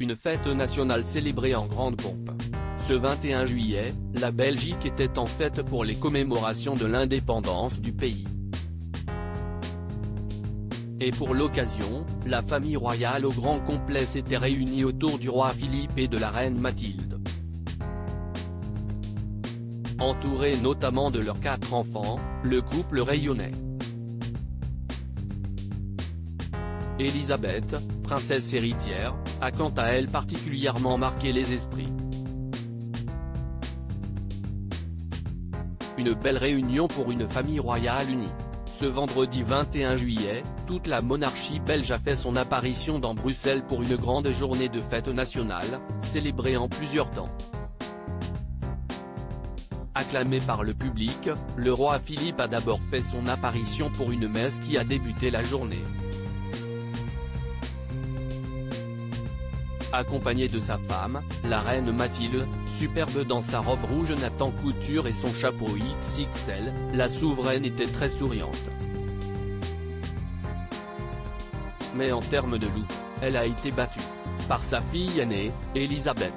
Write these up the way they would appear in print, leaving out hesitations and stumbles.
Une fête nationale célébrée en grande pompe. Ce 21 juillet, la Belgique était en fête pour les commémorations de l'indépendance du pays. Et pour l'occasion, la famille royale au grand complet s'était réunie autour du roi Philippe et de la reine Mathilde. Entouré notamment de leurs 4 enfants, le couple rayonnait. Elisabeth, princesse héritière, a quant à elle particulièrement marqué les esprits. Une belle réunion pour une famille royale unie. Ce vendredi 21 juillet, toute la monarchie belge a fait son apparition dans Bruxelles pour une grande journée de fête nationale, célébrée en plusieurs temps. Acclamé par le public, le roi Philippe a d'abord fait son apparition pour une messe qui a débuté la journée. Accompagné de sa femme, la reine Mathilde, superbe dans sa robe rouge Nathan Couture et son chapeau XXL, la souveraine était très souriante. Mais en termes de look, elle a été battue par sa fille aînée, Elisabeth.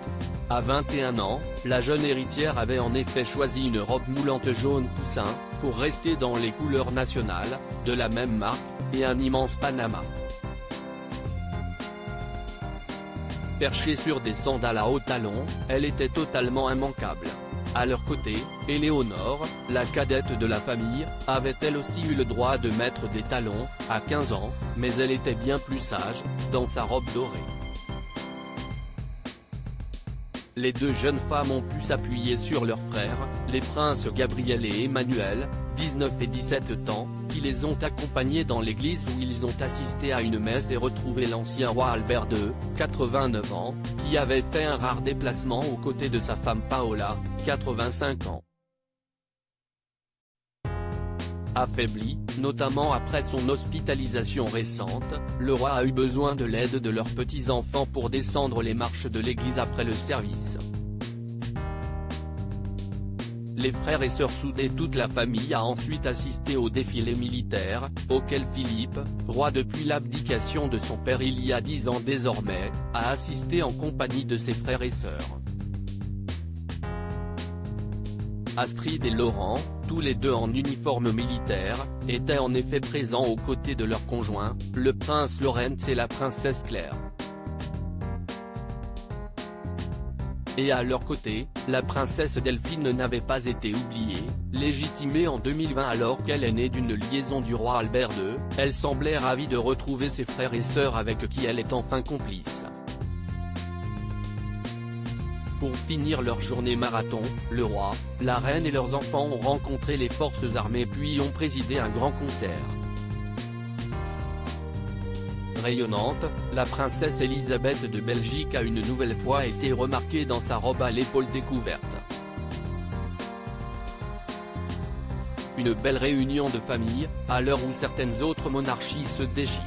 À 21 ans, la jeune héritière avait en effet choisi une robe moulante jaune poussin, pour rester dans les couleurs nationales, de la même marque, et un immense panama. Perchée sur des sandales à hauts talons, elle était totalement immanquable. À leur côté, Éléonore, la cadette de la famille, avait elle aussi eu le droit de mettre des talons, à 15 ans, mais elle était bien plus sage, dans sa robe dorée. Les deux jeunes femmes ont pu s'appuyer sur leurs frères, les princes Gabriel et Emmanuel, 19 et 17 ans, qui les ont accompagnés dans l'église où ils ont assisté à une messe et retrouvé l'ancien roi Albert II, 89 ans, qui avait fait un rare déplacement aux côtés de sa femme Paola, 85 ans. Affaibli, notamment après son hospitalisation récente, le roi a eu besoin de l'aide de leurs petits-enfants pour descendre les marches de l'église après le service. Les frères et sœurs soudés, toute la famille a ensuite assisté au défilé militaire, auquel Philippe, roi depuis l'abdication de son père il y a 10 ans désormais, a assisté en compagnie de ses frères et sœurs. Astrid et Laurent, tous les deux en uniforme militaire, étaient en effet présents aux côtés de leurs conjoints, le prince Laurent et la princesse Claire. Et à leur côté, la princesse Delphine n'avait pas été oubliée, légitimée en 2020 alors qu'elle est née d'une liaison du roi Albert II, elle semblait ravie de retrouver ses frères et sœurs avec qui elle est enfin complice. Pour finir leur journée marathon, le roi, la reine et leurs enfants ont rencontré les forces armées puis ont présidé un grand concert. Rayonnante, la princesse Elisabeth de Belgique a une nouvelle fois été remarquée dans sa robe à l'épaule découverte. Une belle réunion de famille, à l'heure où certaines autres monarchies se déchirent.